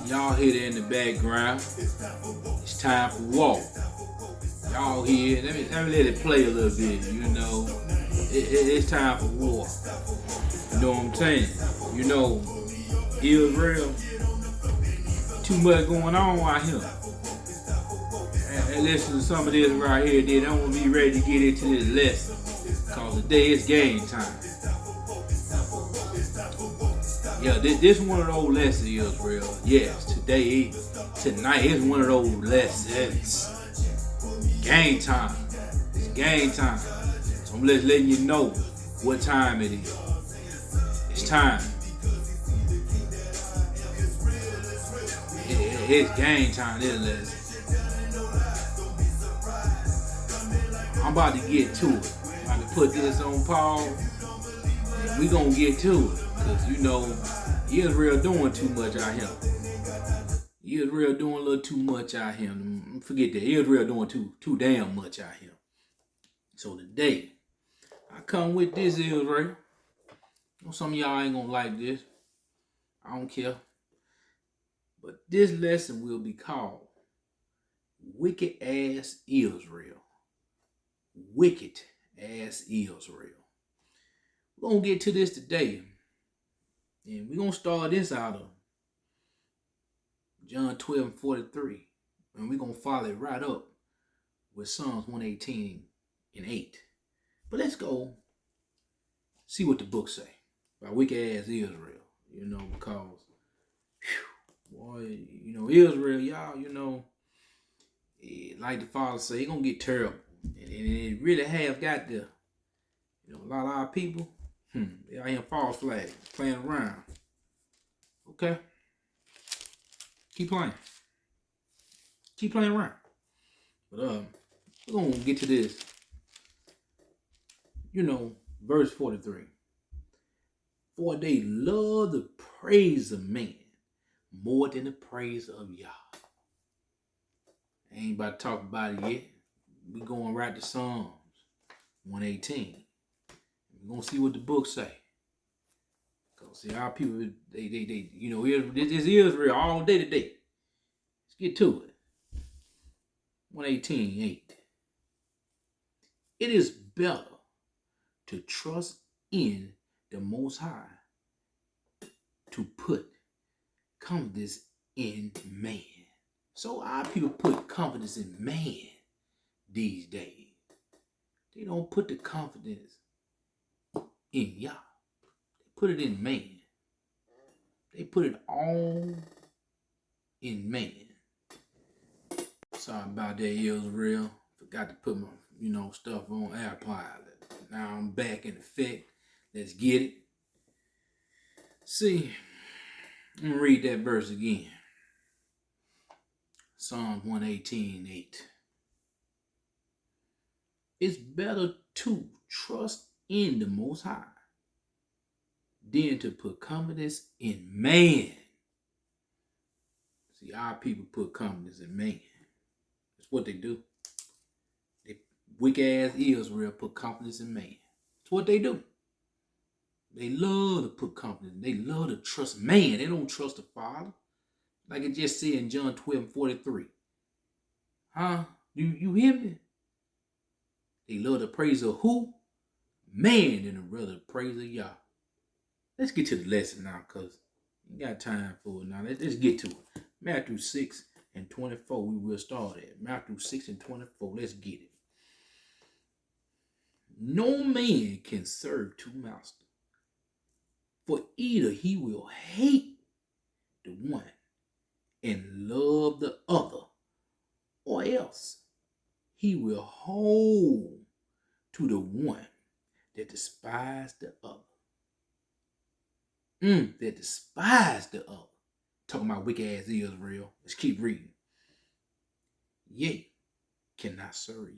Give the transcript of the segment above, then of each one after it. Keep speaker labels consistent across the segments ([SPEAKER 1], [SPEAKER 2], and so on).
[SPEAKER 1] Y'all hear that in the background. It's time for war. Y'all hear? Let me let it play a little bit. You know, it's time for war. You know what I'm saying? You know, Israel. Too much going on out here. And listen to some of this right here. Then I'm gonna be ready to get into this lesson. Cause today it's game time. Yeah, this one of those lessons, Israel. Yes, tonight is one of those lessons. Game time. It's game time. So I'm just letting you know what time it is. It's time. It's game time, this lesson. I'm about to get to it. I'm about to put this on pause. And we gonna get to it. Because, you know, Israel doing too much out here. Israel doing a little too much out here. Forget that. Israel doing too damn much out here. So today, I come with this Israel. Some of y'all ain't gonna like this. I don't care. But this lesson will be called Wicked Ass Israel. Wicked Ass Israel. We're gonna get to this today. And we're going to start this out of John 12:43. And we're going to follow it right up with Psalms 118:8. But let's go see what the book say by Wick Ass Israel. You know, because, boy, you know, Israel, y'all, you know, like the father say, it's going to get terrible. And it really have got there. You know, a lot of our people, they out here false flag, playing around. Okay? Keep playing. Keep playing around. But we're gonna get to this. You know, verse 43. For they love the praise of man more than the praise of Yah. I ain't about to talk about it yet. We going right to Psalms 118. We're gonna see what the book say. Cause see, our people, they, you know, this is Israel all day today. Let's get to it. 118:8. It is better to trust in the Most High to put confidence in man. So our people put confidence in man these days. They don't put the confidence in Yah. They put it in man. They put it all in man. Sorry about that, Israel. Forgot to put my, you know, stuff on AirPod. Now I'm back in effect. Let's get it. See, I'm gonna read that verse again. Psalm 118:8. It's better to trust in the Most High than to put confidence in man. See, our people put confidence in man. That's what they do. They wicked ass Israel put confidence in man. That's what they do. They love to put confidence. They love to trust man. They don't trust the Father. Like it just said in John 12:43. Huh? You hear me? They love the praise of who? Man, than to rather praise of Yah. Let's get to the lesson now, because you got time for it now. Let's get to it. Matthew 6:24, we will start at. Matthew 6:24, let's get it. No man can serve two masters, for either he will hate the one and love the other, or else he will hold to the one that despise the other. That despise the other. Talking about wicked ass Israel. Let's keep reading. Ye cannot serve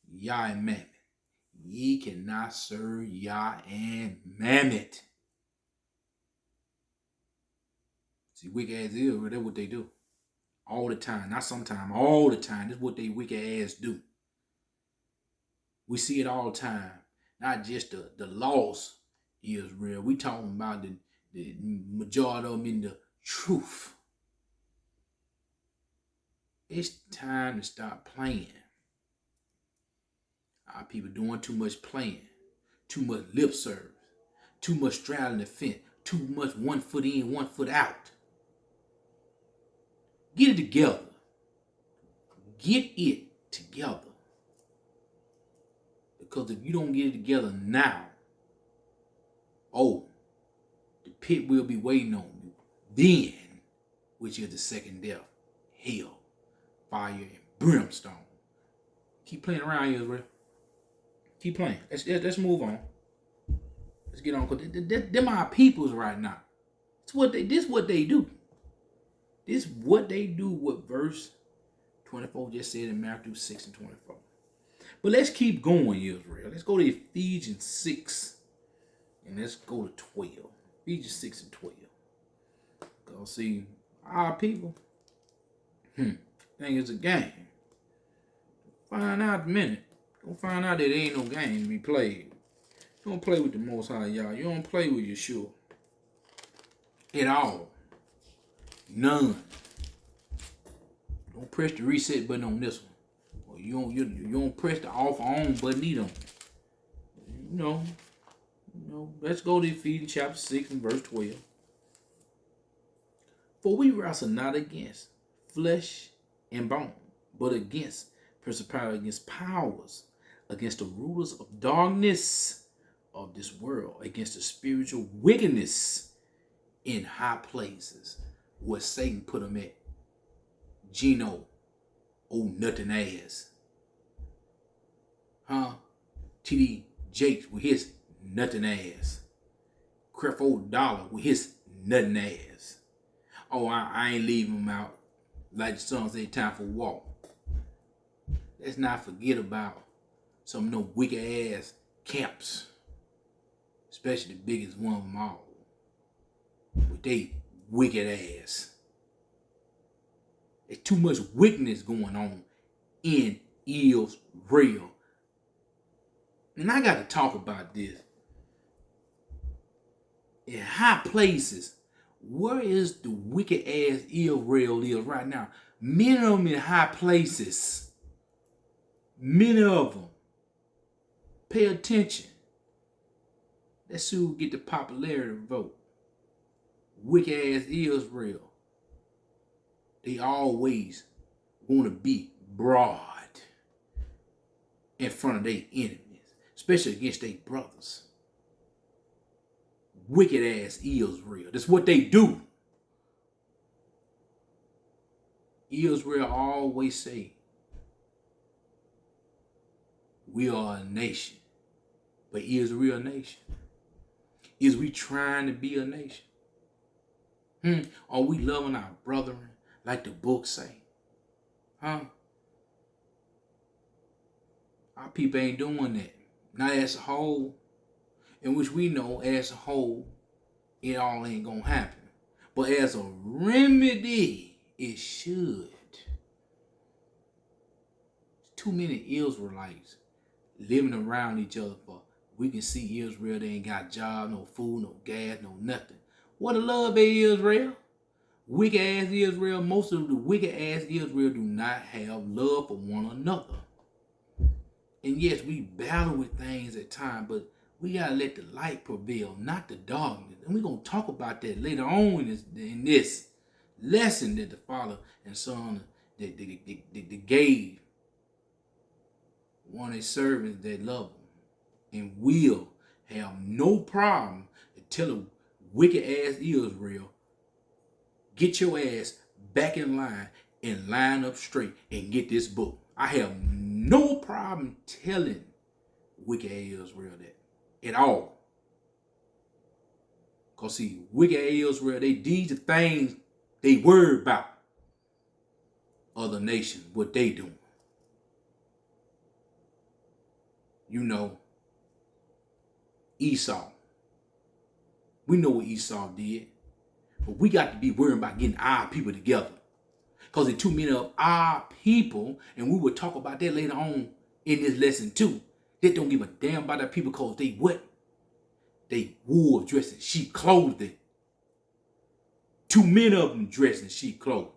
[SPEAKER 1] Yah and Mammon. Ye cannot serve Yah and Mammon. See, wicked ass Israel, that's what they do. All the time. Not sometime, all the time. That's what they wicked ass do. We see it all the time. Not just the loss Israel. We talking about the majority of them in the truth. It's time to stop playing. Our people doing too much playing, too much lip service, too much straddling the fence, too much 1 foot in, 1 foot out. Get it together. Get it together. Because if you don't get it together now, the pit will be waiting on you. Then, which is the second death, hell, fire, and brimstone. Keep playing around, Israel. Keep playing. Let's move on. Let's get on. Because they're my peoples right now. This what they do. This what they do, what verse 24 just said in Matthew 6 and 24. But let's keep going, Israel. Let's go to Ephesians 6 and let's go to 12. Ephesians 6 and 12. Because see, our people, think it's a game. Find out in a minute. Don't find out that there ain't no game to be played. You don't play with the Most High, y'all. You don't play with Yeshua. At all. None. Don't press the reset button on this one. Or you don't press the off or on button either. Let's go to Ephesians chapter 6 and verse 12. For we wrestle not against flesh and bone, but against principalities, against powers, against the rulers of darkness of this world, against the spiritual wickedness in high places, where Satan put them at. Gino, old nothing ass. TD Jakes with his nothing ass. Creflo Dollar with his nothing ass. Oh, I ain't leaving him out. Like the song say, time for a walk. Let's not forget about some of those wicked ass camps. Especially the biggest one of them all. With they wicked ass. There's too much wickedness going on in Israel. And I got to talk about this. In high places, where is the wicked ass Israel is right now? Many of them in high places. Many of them. Pay attention. Let's see who get the popularity vote. Wicked ass Israel. They always want to be broad in front of their enemies, especially against their brothers. Wicked ass Israel. That's what they do. Israel always say, we are a nation. But is we a nation? Is we trying to be a nation? Are we loving our brethren like the book say? Our people ain't doing that. Not as a whole. In which we know as a whole, it all ain't gonna happen. But as a remedy, it should. Too many Israelites living around each other for we can see Israel, they ain't got job, no food, no gas, no nothing. What a love be Israel. Wicked ass Israel, most of the wicked ass Israel do not have love for one another. And yes, we battle with things at times, but we gotta let the light prevail, not the darkness. And we're gonna talk about that later on in this lesson that the Father and Son that gave one of his servants that love him and will have no problem to tell a wicked ass Israel, get your ass back in line and line up straight and get this book. I have no problem telling wicked ass Israel that at all. Because see, wicked ass Israel, these are things they worry about other nations, what they doing. You know, Esau. We know what Esau did. But we got to be worried about getting our people together. Because there are too many of our people, and we will talk about that later on in this lesson too, that don't give a damn about their people because they what? They wolves dressed in sheep clothing. Too many of them dressed in sheep clothing.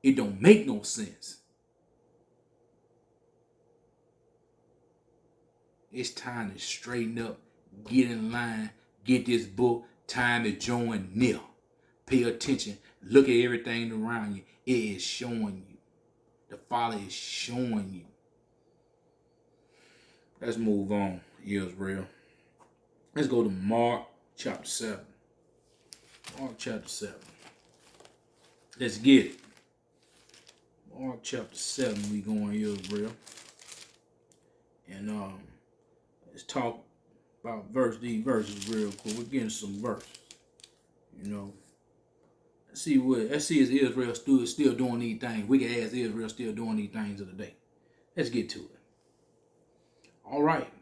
[SPEAKER 1] It don't make no sense. It's time to straighten up, get in line, get this book. Time to join near. Pay attention. Look at everything around you. It is showing you. The Father is showing you. Let's move on, Israel. Let's go to Mark chapter 7. Mark chapter 7. Let's get it. Mark chapter 7, we going Israel. And let's talk about these verses real quick. We're getting some verses. You know. Let's see is Israel still doing these things. Wick Ass Israel still doing these things of the day. Let's get to it. All right.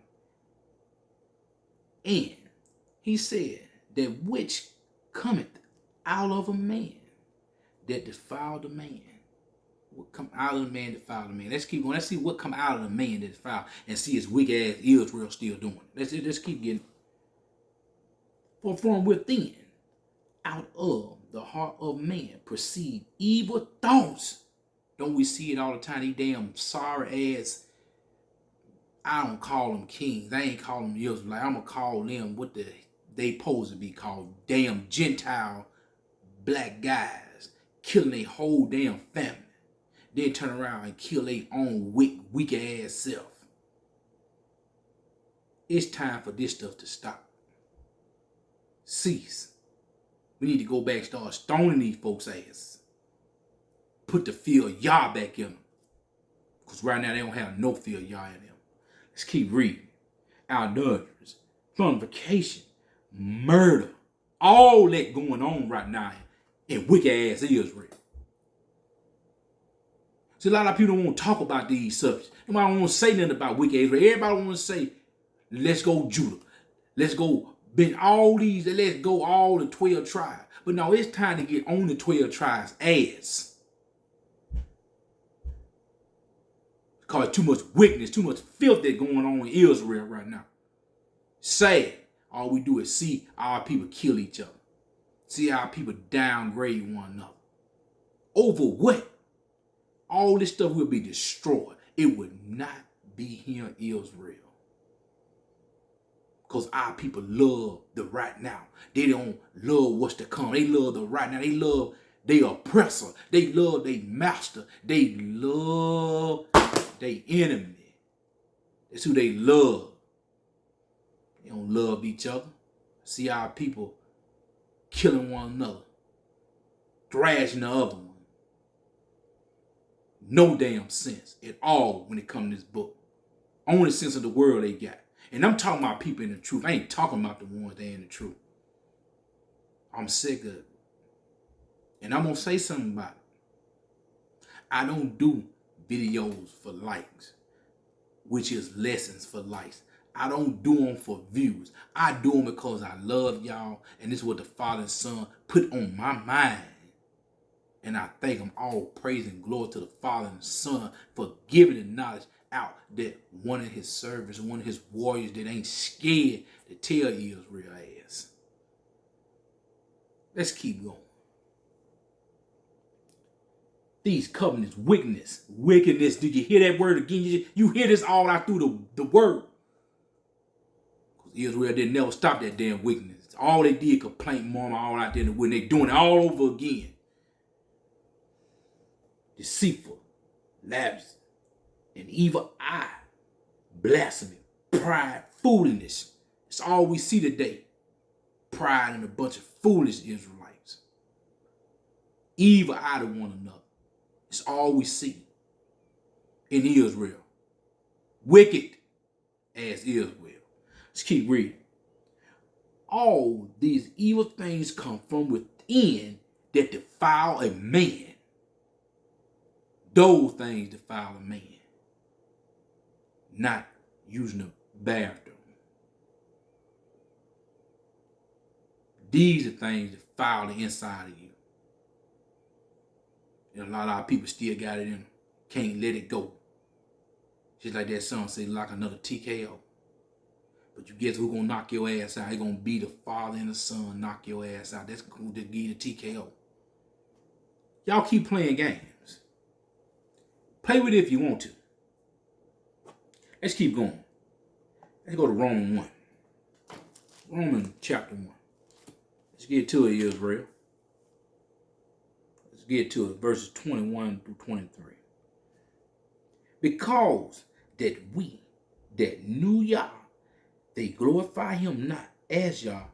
[SPEAKER 1] And he said that which cometh out of a man that defiled the man. What come out of the man that defiled the man. Let's keep going. Let's see what come out of the man that defiled and see his wick ass Israel still doing it. Let's keep getting. For from within, out of the heart of man, proceed evil thoughts. Don't we see it all the time? These damn sorry ass, I don't call them kings. I ain't call them Israelites. Like, I'm going to call them what they supposed to be called. Damn Gentile black guys killing their whole damn family. Then turn around and kill their own weak ass self. It's time for this stuff to stop. Cease. We need to go back and start stoning these folks' asses. Put the fear of Yah back in them. Because right now they don't have no fear of Yah in them. Let's keep reading. Adulterers, fornication, murder, all that going on right now in wick ass Israel. See, a lot of people don't want to talk about these subjects. Nobody don't want to say nothing about wick ass Israel. Everybody want to say, let's go Judah. Let's go bend all these, let's go all the 12 tribes. But no, it's time to get on the 12 tribes' ass. Because too much wickedness, too much filth that's going on in Israel right now. Sad. All we do is see our people kill each other. See our people downgrade one another. Over what? All this stuff will be destroyed. It would not be here in Israel. Because our people love the right now. They don't love what's to come. They love the right now. They love their oppressor. They love their master. They love their enemy. That's who they love. They don't love each other. See our people killing one another. Thrashing the other one. No damn sense at all when it comes to this book. Only sense of the world they got. And I'm talking about people in the truth. I ain't talking about the ones that ain't in the truth. I'm sick of it. And I'm going to say something about it. I don't do videos for likes, which is lessons for likes. I don't do them for views. I do them because I love y'all. And this is what the Father and Son put on my mind. And I thank them all, praise and glory to the Father and Son for giving the knowledge out that one of his servants, one of his warriors that ain't scared to tell Israel ass. Let's keep going. These covenants, wickedness. Did you hear that word again? You hear this all out through the word. Because Israel didn't never stop that damn wickedness. All they did, complain, murmur, all out there when they doing it all over again. Deceitful, lavish, an evil eye, blasphemy, pride, foolishness. It's all we see today. Pride and a bunch of foolish Israelites. Evil eye to one another. It's all we see in Israel. Wicked as Israel. Let's keep reading. All these evil things come from within that defile a man. Those things defile a man. Not using the bathroom. These are things that defile the inside of you. And a lot of our people still got it in them. Can't let it go. Just like that song say, like another TKO. But you guess who's gonna knock your ass out? It's gonna be the Father and the Son knock your ass out. That's cool to give you the TKO. Y'all keep playing games. Play with it if you want to. Let's keep going. Let's go to Romans 1. Romans chapter 1. Let's get to it, Israel. Let's get to it, verses 21 through 23. Because that we that knew Yah, they glorify him not as Yah,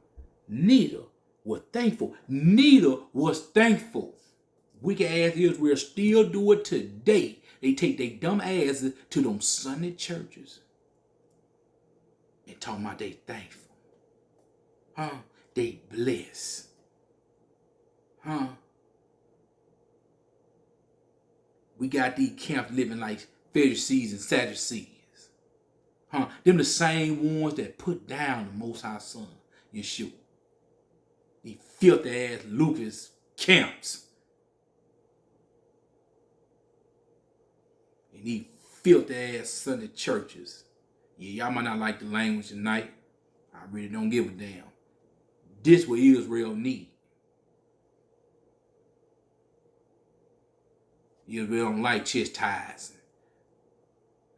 [SPEAKER 1] neither were thankful. Neither was thankful. Wick Ass Israel still do it today. They take their dumb asses to them Sunday churches and talk about they thankful. They bless. We got these camps living like Pharisees and Sadducees. Them the same ones that put down the Most High Son, Yeshua. These filthy ass Lucas camps. And these filthy ass Sunday churches. Yeah, y'all might not like the language tonight. I really don't give a damn. This what Israel need. Israel don't like chastising.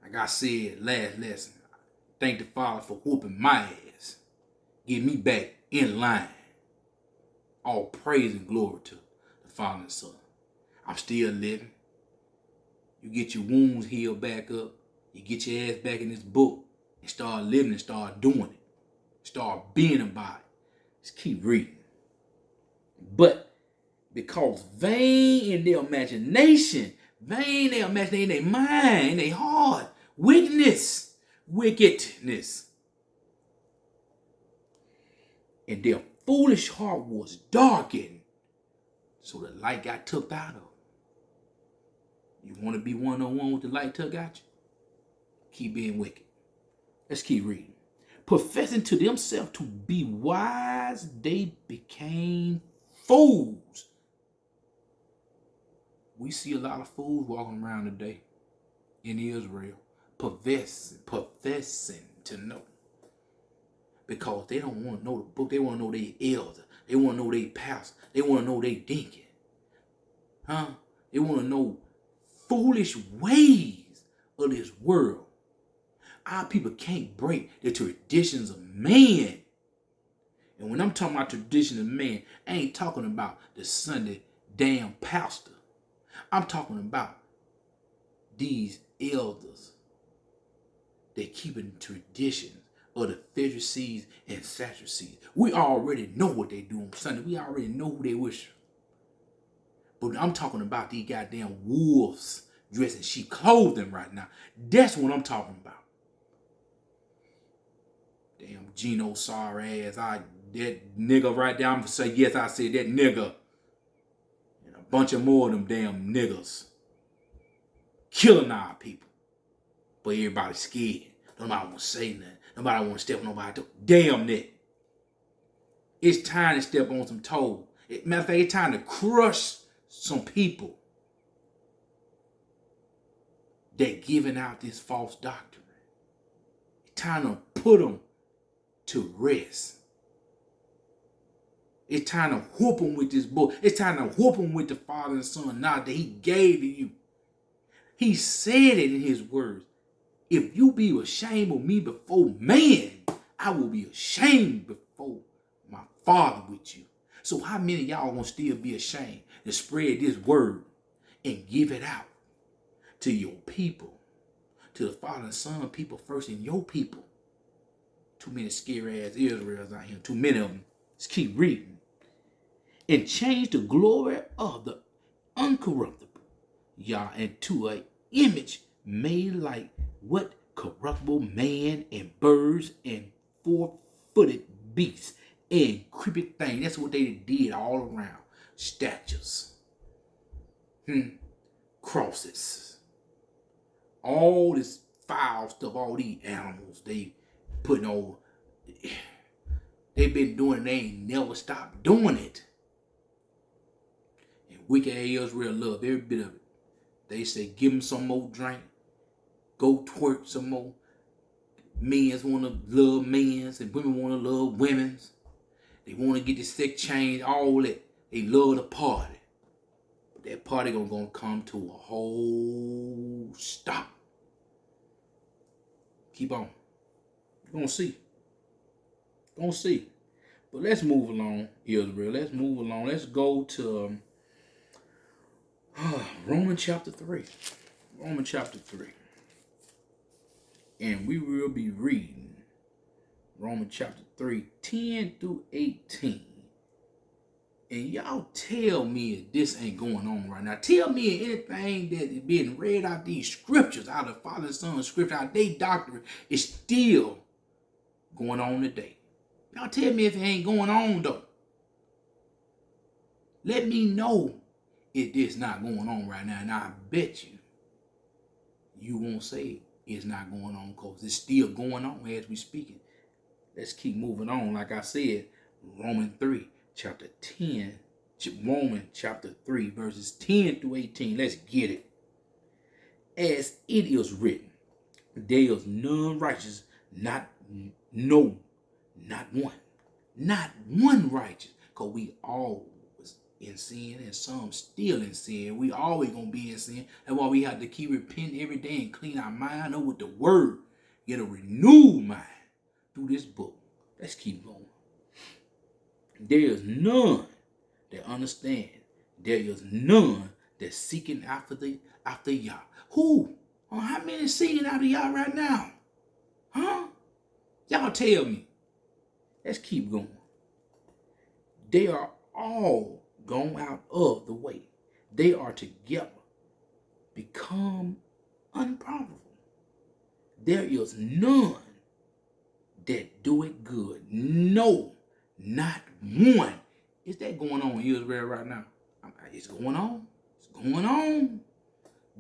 [SPEAKER 1] Like I said last lesson, thank the Father for whooping my ass. Get me back in line. All praise and glory to the Father and Son. I'm still living. You get your wounds healed back up. You get your ass back in this book and start living and start doing it. Start being about it. Just keep reading. But because vain in their imagination, vain in their mind, their heart, wickedness, and their foolish heart was darkened, so the light got took out of them. You want to be one-on-one with the light took out you? Keep being wicked. Let's keep reading. Professing to themselves to be wise, they became fools. We see a lot of fools walking around today in Israel, professing to know. Because they don't want to know the book. They want to know their elder. They want to know their pastor. They want to know their deacon. They want to know foolish ways of this world. Our people can't break the traditions of man. And when I'm talking about tradition of man, I ain't talking about the Sunday damn pastor. I'm talking about these elders that keeping traditions of the Pharisees and Sadducees. We already know what they do on Sunday. We already know who they worship. But I'm talking about these goddamn wolves dressed in sheep clothing right now. That's what I'm talking about. Damn Geno sorry ass. That nigga right there. I'm gonna say yes, I said that nigga. And a bunch of more of them damn niggas. Killing our people. But everybody's scared. Nobody want to say nothing. Nobody want to step on nobody. Damn that. It's time to step on some toes. Matter of fact, it's time to crush some people that giving out this false doctrine. It's time to put them to rest. It's time to whoop them with this book. It's time to whoop them with the Father and Son now that he gave to you. He said it in his words. If you be ashamed of me before man, I will be ashamed before my Father with you. So how many of y'all gonna still be ashamed to spread this word and give it out to your people, to the Father and Son people first and your people? Too many scary ass Israels out here. Too many of them. Let's keep reading. And change the glory of the uncorruptible Yah into an image made like what corruptible man and birds and four-footed beasts and creepy things. That's what they did all around. Statues. Crosses. All this foul stuff, all these animals they putting on. They've been doing it. They ain't never stopped doing it. And Wick Ass Israel love every bit of it. They say give them some more drink. Go twerk some more. men's want to love men's and women want to love women's. They want to get the sex change, all that. They love the party. But that party gonna come to a whole stop. Keep on. You're gonna see. Gonna see. But let's move along, Israel. Let's move along. Let's go to Romans chapter 3. Romans chapter 3. And we will be reading Romans chapter 3, 10 through 18. And y'all tell me if this ain't going on right now. Tell me anything that is being read out these scriptures, out of Father and Son scripture, out their doctrine, is still going on today. Y'all tell me if it ain't going on though. Let me know if this not going on right now. And I bet you won't say it's not going on because it's still going on as we speaking. Let's keep moving on. Like I said, Romans 3, chapter 10, Romans chapter 3, verses 10 through 18. Let's get it. As it is written, there is none righteous, not one. Not one righteous. Because we all was in sin and some still in sin. We always going to be in sin. That's why we have to keep repenting every day and clean our mind up with the word. Get a renewed mind through this book. Let's keep going. There is none that understand. There is none that's seeking after Yah. Who? Oh, how many seeking after Yah right now? Huh? Y'all tell me. Let's keep going. They are all gone out of the way. They are together become unprofitable. There is none that do it good. No, not one. Is that going on in Israel right now? It's going on. It's going on.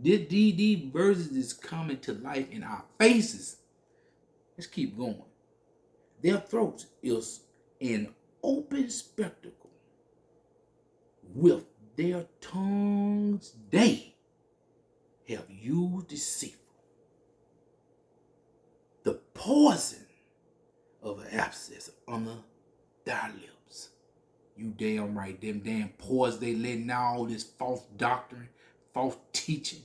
[SPEAKER 1] These verses is coming to life in our faces. Let's keep going. Their throats is an open spectacle. With their tongues they have used deceitful. The poison of an abscess under their lips. You damn right. Them damn poison they letting out all this false doctrine, false teaching,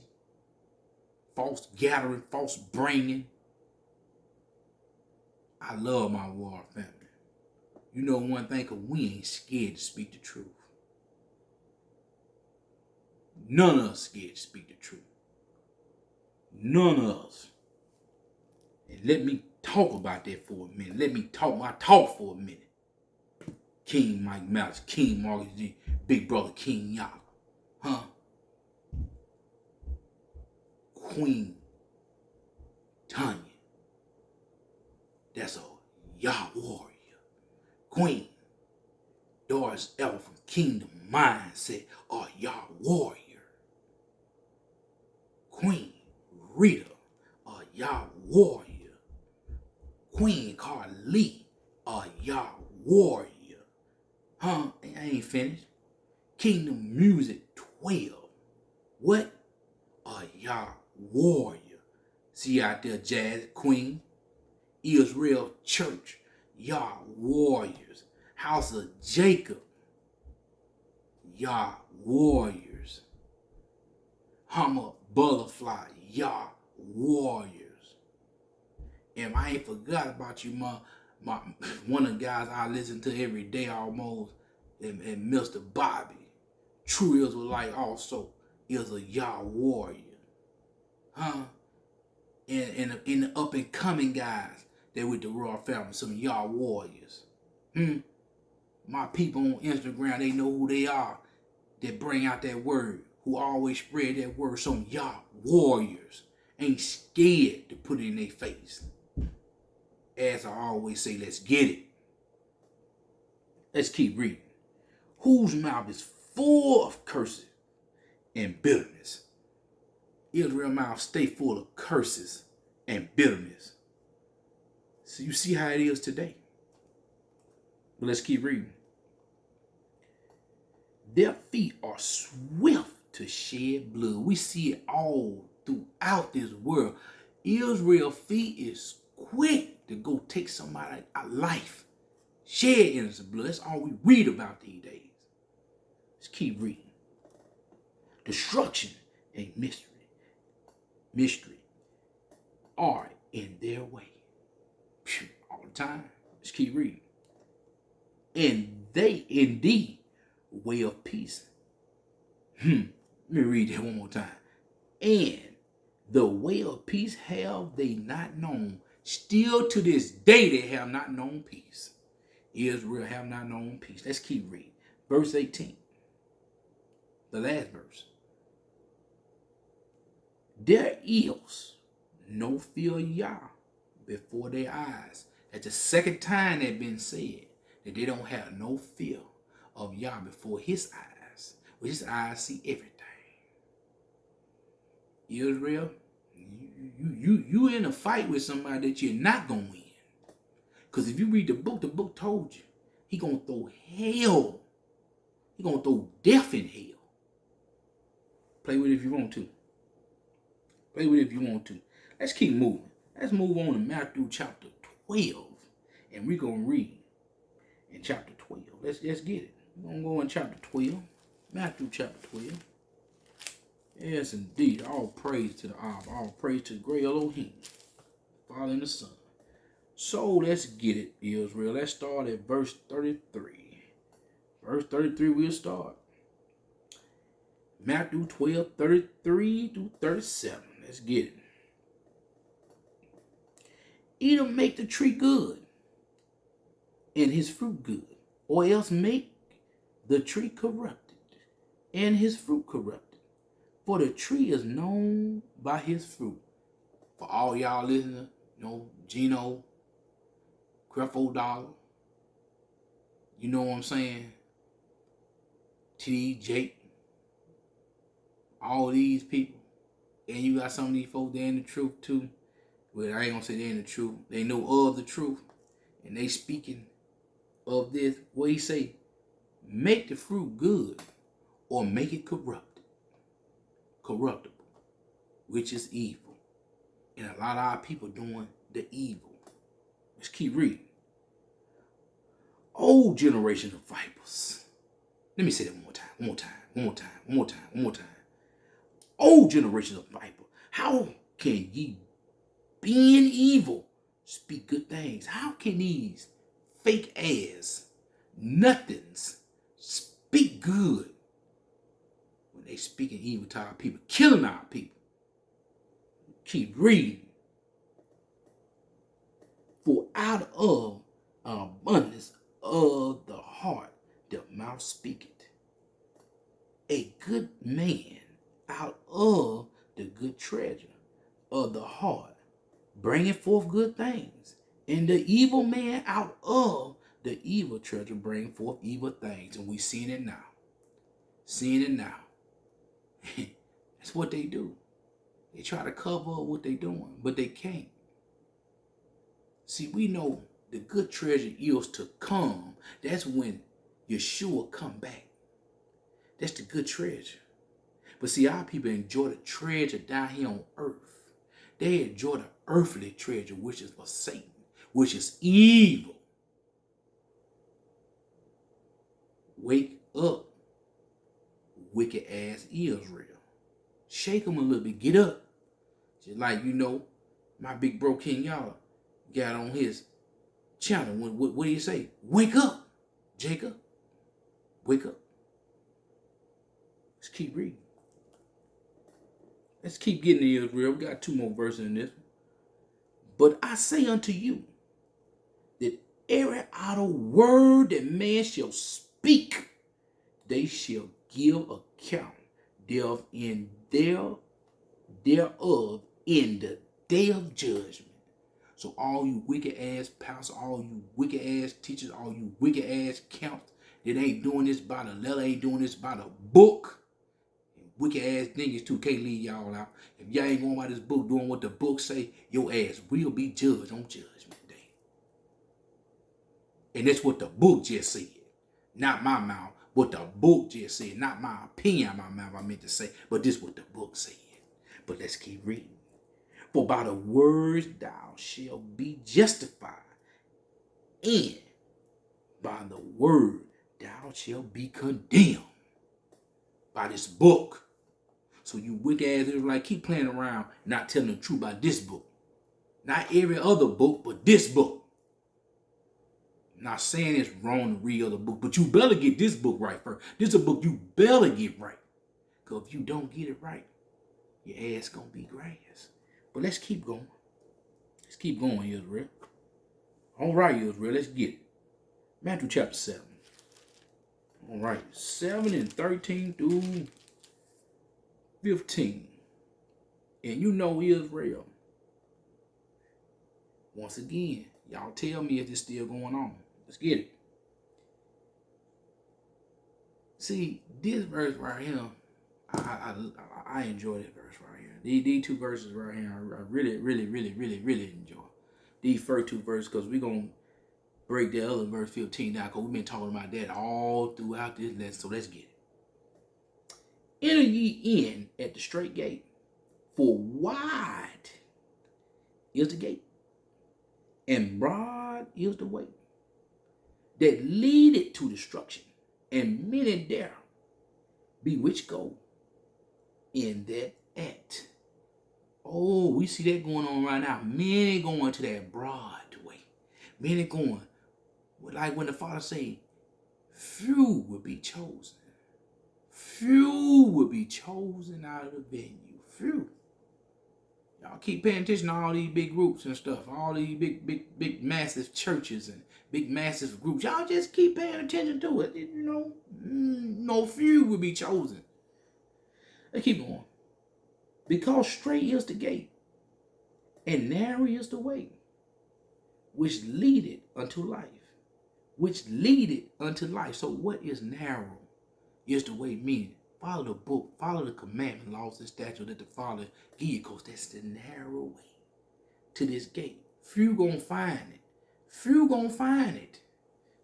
[SPEAKER 1] false gathering, false bringing. I love my war family. You know one thing, because we ain't scared to speak the truth. None of us scared to speak the truth. None of us. And let me talk about that for a minute. Let me talk my talk for a minute. King Mike Mouse, King Marcus G, Big Brother King Yah. Huh? Queen Tanya. That's a Yah warrior. Queen Doris Ever from Kingdom Mindset, a Yah warrior. Queen Rita, a Yah warrior. Queen Carly, a Yah warrior. Huh? I ain't finished. Kingdom Music 12. What? A Yah warrior. See out there, Jazz Queen. Israel Church, Yah warriors. House of Jacob, Yah warriors. Hummer Butterfly, Yah warriors. And I ain't forgot about you, my one of the guys I listen to every day almost, and Mr. Bobby. True Israelite also is a Yah warrior. Huh? And the up and coming guys, they with the royal family, some Yah warriors. My people on Instagram, they know who they are. That bring out that word, who always spread that word. Some Yah warriors ain't scared to put it in their face. As I always say, let's get it. Let's keep reading. Whose mouth is full of curses and bitterness. Israel's mouth stay full of curses and bitterness. So you see how it is today. But let's keep reading. Their feet are swift to shed blood. We see it all throughout this world. Israel's feet is quick to go take somebody's life, shed innocent blood. That's all we read about these days. Let's keep reading. Destruction and mystery are in their way. All the time. Let's keep reading. And they indeed way of peace. Let me read that one more time. And the way of peace have they not known. Still to this day they have not known peace. Israel have not known peace. Let's keep reading. Verse 18. The last verse. There is no fear of Yah before their eyes. That's the second time that been said that they don't have no fear of Yah before his eyes. With his eyes see everything. Israel, you in a fight with somebody that you're not going to win. Because if you read the book told you he going to throw hell. He going to throw death in hell. Play with it if you want to. Play with it if you want to. Let's keep moving. Let's move on to Matthew chapter 12. And we're going to read in chapter 12. Let's get it. We're going to go in chapter 12. Matthew chapter 12. Yes, indeed. All praise to the Abba. All praise to the great Elohim, Father and the Son. So let's get it, Israel. Let's start at verse 33. Verse 33 we'll start. Matthew 12, 33 through 37. Let's get it. Either make the tree good and his fruit good, or else make the tree corrupted and his fruit corrupted. For the tree is known by his fruit. For all y'all listening, Gino, Creflo Dollar, you know what I'm saying? T. Jake, all these people. And you got some of these folks, they're in the truth too. Well, I ain't gonna say they're in the truth. They know of the truth. And they speaking of this. What he say? Make the fruit good or make it corruptible, which is evil. And a lot of our people doing the evil. Let's keep reading. Old generation of vipers. Let me say that one more time. Old generation of vipers. How can ye, being evil, speak good things? How can these fake ass nothings speak good when they speaking evil to our people, killing our people? Keep reading. For out of an abundance of the heart, the mouth speaketh. A good man out of the good treasure of the heart bringing forth good things, and the evil man out of the evil treasure bring forth evil things. And we seeing it now. That's what they do. They try to cover up what they doing, but they can't. See, we know the good treasure is to come. That's when Yeshua come back. That's the good treasure. But see, our people enjoy the treasure down here on earth. They enjoy the earthly treasure, which is for Satan, which is evil. Wake up, wicked ass Israel. Shake them a little bit. Get up. Just like, my big bro King Yalla got on his channel. What do you say? Wake up, Jacob. Wake up. Let's keep reading. Let's keep getting to Israel. We got 2 more verses in this. But I say unto you that every idle word that man shall speak, they shall give account thereof in the day of judgment. So all you wicked ass pastors, all you wicked ass teachers, all you wicked ass counts that ain't doing this by the letter, ain't doing this by the book. Wicked ass niggas too, can't leave y'all out. If y'all ain't going by this book doing what the book say, your ass will be judged on Judgment Day. And that's what the book just said. Not my mouth. What the book just said. Not my opinion out my mouth I meant to say. But this is what the book said. But let's keep reading. For by the words thou shalt be justified, and by the word thou shalt be condemned. By this book. So you wick ass Israelite, keep playing around, not telling the truth about this book. Not every other book, but this book. Not saying it's wrong to read other books, but you better get this book right first. This is a book you better get right. Because if you don't get it right, your ass gonna be grass. But let's keep going. Let's keep going, Israel. All right, Israel, let's get it. Matthew chapter 7. All right, 7 and 13 through 15. And you know Israel. Once again, y'all tell me if this still going on. Let's get it. See, this verse right here, I enjoy this verse right here. These two verses right here, I really enjoy. These first two verses, because we're going to break the other verse 15 down, because we've been talking about that all throughout this lesson. So let's get it. Enter ye in at the straight gate, for wide is the gate, and broad is the way that leadeth to destruction, and many there be which go in that act. Oh, we see that going on right now. Many going to that broad way. Many going, like when the Father say, few will be chosen. Few will be chosen out of the venue. Few. Y'all keep paying attention to all these big groups and stuff. All these big, massive churches and big, massive groups. Y'all just keep paying attention to it. You know, no few will be chosen. Let's keep going. Because straight is the gate, and narrow is the way, which leadeth unto life. Which leadeth unto life. So what is narrow? Is the way, meaning follow the book, follow the commandment, laws, and statutes that the Father give you, because that's the narrow way to this gate. Few gonna find it. Few gonna find it.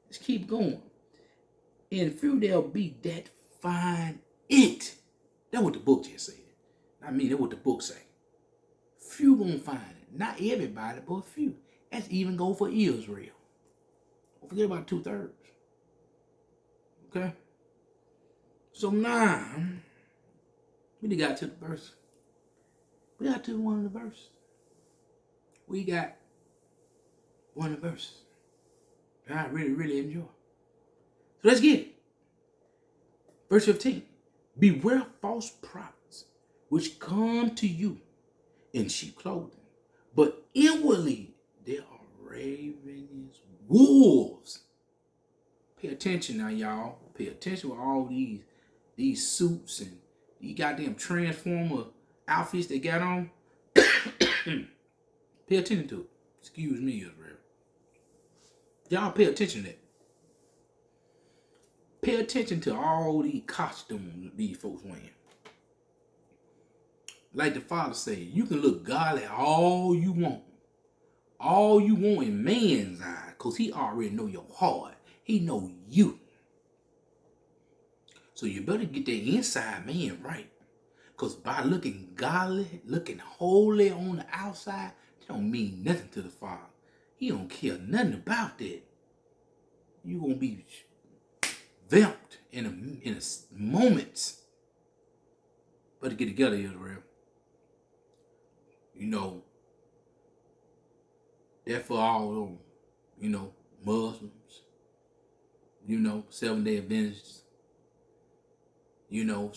[SPEAKER 1] Let's keep going. And few there'll be that find it. That's what the book just said. I mean, that's what the book say. Few gonna find it. Not everybody, but few. That's even go for Israel. Don't forget about 2/3. Okay? So now, we got to the verse. We got to one of the verses. We got one of the verses I really enjoy. So let's get it. Verse 15. Beware false prophets, which come to you in sheep clothing, but inwardly they are ravenous wolves. Pay attention now, y'all. Pay attention with all these suits and these goddamn transformer outfits they got on. Pay attention to it. Excuse me, Israel. Y'all pay attention to that. Pay attention to all these costumes these folks wearing. Like the Father said, you can look godly all you want. All you want in man's eye, because he already know your heart. He know you. So you better get that inside man right. Because by looking godly, looking holy on the outside, it don't mean nothing to the Father. He don't care nothing about that. You're going to be vamped in a moment. Better get together, Israel. You know, that for all them, you know, Muslims, you know, Seventh-day Adventists, you know,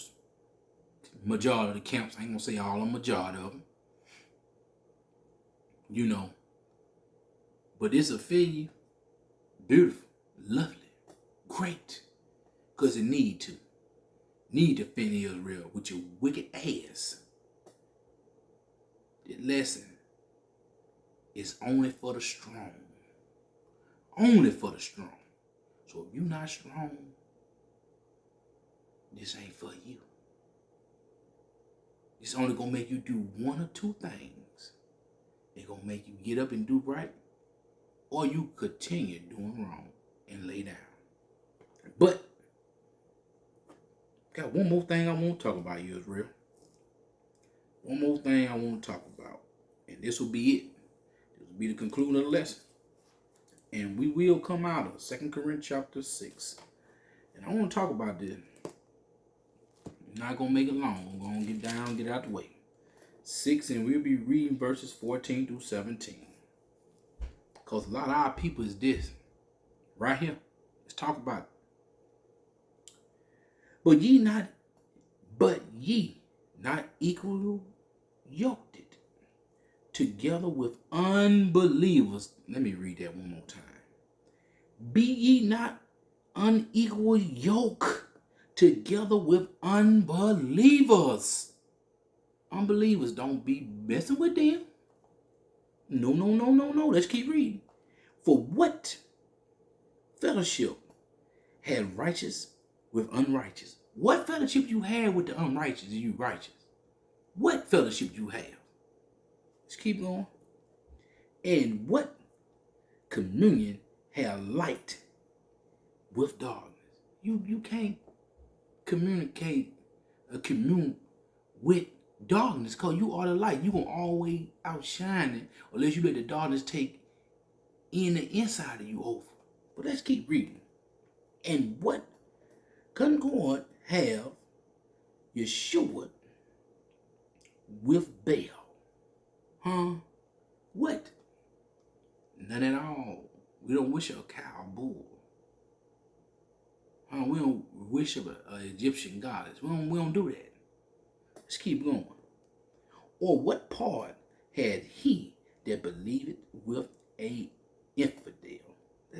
[SPEAKER 1] majority of the camps, I ain't gonna say all of them, majority of them, you know, but it's a figure, beautiful, lovely, great, because it need to offend Israel with your wicked ass. This lesson is only for the strong. Only for the strong. So if you're not strong, this ain't for you. It's only going to make you do one or two things. It's going to make you get up and do right, or you continue doing wrong and lay down. But, got one more thing I want to talk about, Israel. One more thing I want to talk about. And this will be it. This will be the conclusion of the lesson. And we will come out of 2 Corinthians chapter 6. And I want to talk about this. I'm not going to make it long. I'm going to get out the way. 6, and we'll be reading verses 14 through 17. Because a lot of our people is this. Right here. Let's talk about it. But ye not equally yoked together with unbelievers. Let me read that one more time. Be ye not unequal yoke together with unbelievers. Unbelievers, don't be messing with them. No. Let's keep reading. For what fellowship had righteous with unrighteous? What fellowship you had with the unrighteous and you righteous? What fellowship you have? Let's keep going. And what communion have light with darkness? You can't communicate or commune with darkness because you are the light. You gonna always outshine it unless you let the darkness take in the inside of you over. But let's keep reading. And what concord have Yeshua with Baal? What? None at all. We don't worship a cow or bull. We don't worship an Egyptian goddess. We don't do that. Let's keep going. Or what part had he that believed with a infidel?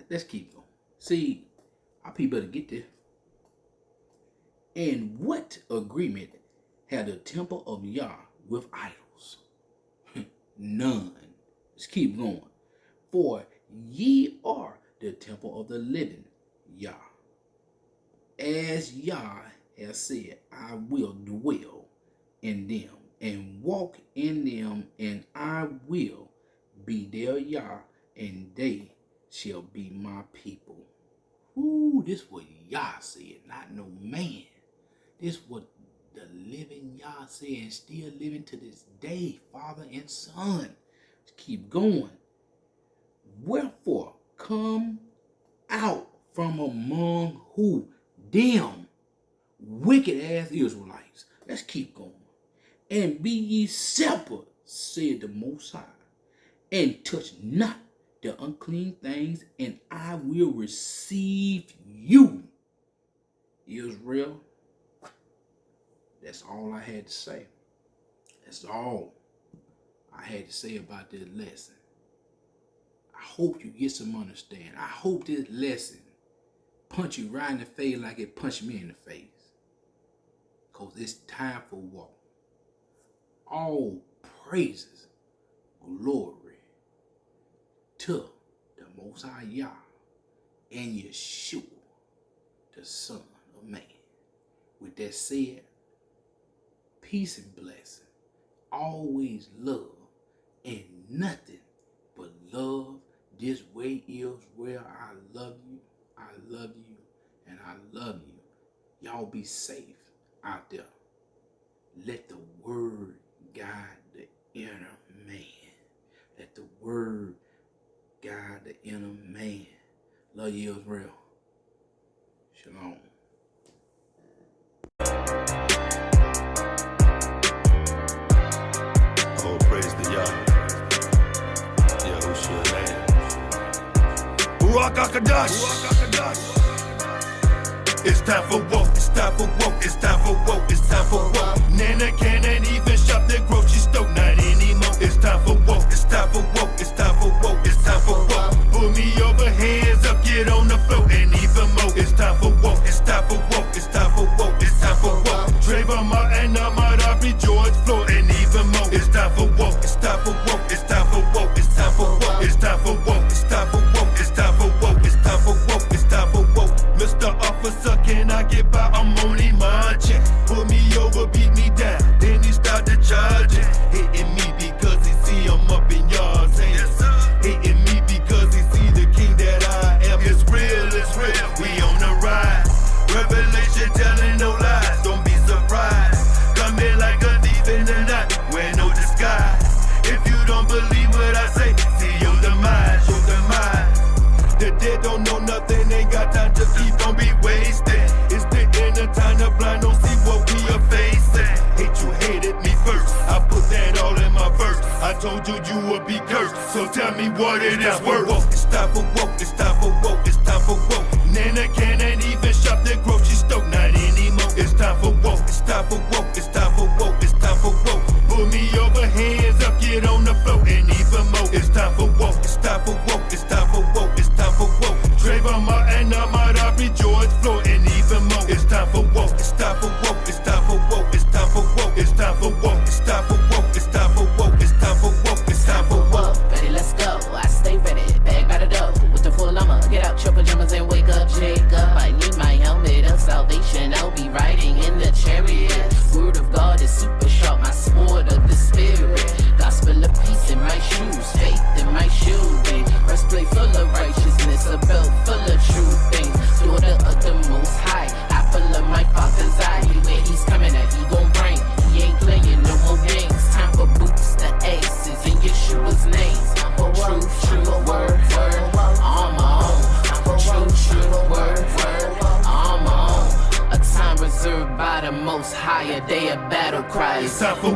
[SPEAKER 1] Let's keep going. See, our people better get this. And what agreement had the temple of Yah with idols? None. Let's keep going. For ye are the temple of the living Yah. As Yah has said, I will dwell in them and walk in them, and I will be their Yah, and they shall be my people. Ooh, this what Yah said, not no man. This what the living Yah said, and still living to this day, Father and Son. Let's keep going. Wherefore, come out from among who? Them wicked ass Israelites. Let's keep going. And be ye separate, said the Most High, and touch not the unclean things, and I will receive you. Israel, that's all I had to say. That's all I had to say about this lesson. I hope you get some understanding. I hope this lesson punch you right in the face like it punched me in the face. Because it's time for war. All praises, glory to the Most High Yah and Yeshua, the Son of Man. With that said, peace and blessing, always love, and nothing but love. This way is where I love you, and I love you. Y'all be safe out there. Let the word guide the inner man. Let the word guide the inner man. Love you, Israel. Shalom.
[SPEAKER 2] Oh, praise the Yah. Yahushua name. Ruach HaKadosh. It's time for woke, it's time for woke, it's time for woke, it's time for woke. Nana can't even shop the grocery store, not anymore. It's time for woke, it's time for woke, it's time for woke, it's time for woke. Pull me over, hands up, get on the floor, and even more. It's time for woke, it's time for woke, it's time for woke, it's time for woke. Trayvon Martin, Ahmad Arbery, George Floyd, and even more. It's time for woke, it's time for woke, it's time for woke, it's time for woke, it's time for woke, it's time for woke, it's time for woke, it's time for woke, it's time for woke. Mr. Officer, can I get by? I'm only my check. Put me over, beat me down. Then he started I told you you would be cursed, so tell me what it is worth. It's time for woke, it's time for woke, it's time for woke. Nana can't even shop the grocery store, not anymore. It's time for woke, it's time for woke, it's time for woke, it's time for woke. Pull me over, hands up, get on the floor, and even more. It's time for woke, it's time for woke, it's time for woke, it's time for woke. Trayvon Martin, Ahmaud Arbery, George Floyd, and even more. It's time for woke, it's time for woke, it's time for woke, it's time for woke, it's time for woke, it's time for woke, it's time for woke, it's time for woke, it's time for woke.
[SPEAKER 3] Ready, let's go. I stay ready, bag by the dough. With the full armor, get out your pajamas and wake up, Jacob. I need my helmet of salvation. I'll be riding in the chariot. Word of God is super sharp, my sword of the spirit. Gospel of peace in my shoes, faith in my shielding. Breastplate full of righteousness, a belt full of true things. Daughter of the Most High, apple of my Father's eye. Where he's coming at, he gon' bring. He ain't playing no more games. Time for boots, the aces, and Yeshua's names. True word, on my own. True word, on my own. A time reserved by the Most High, a day of battle cries.
[SPEAKER 2] It's time for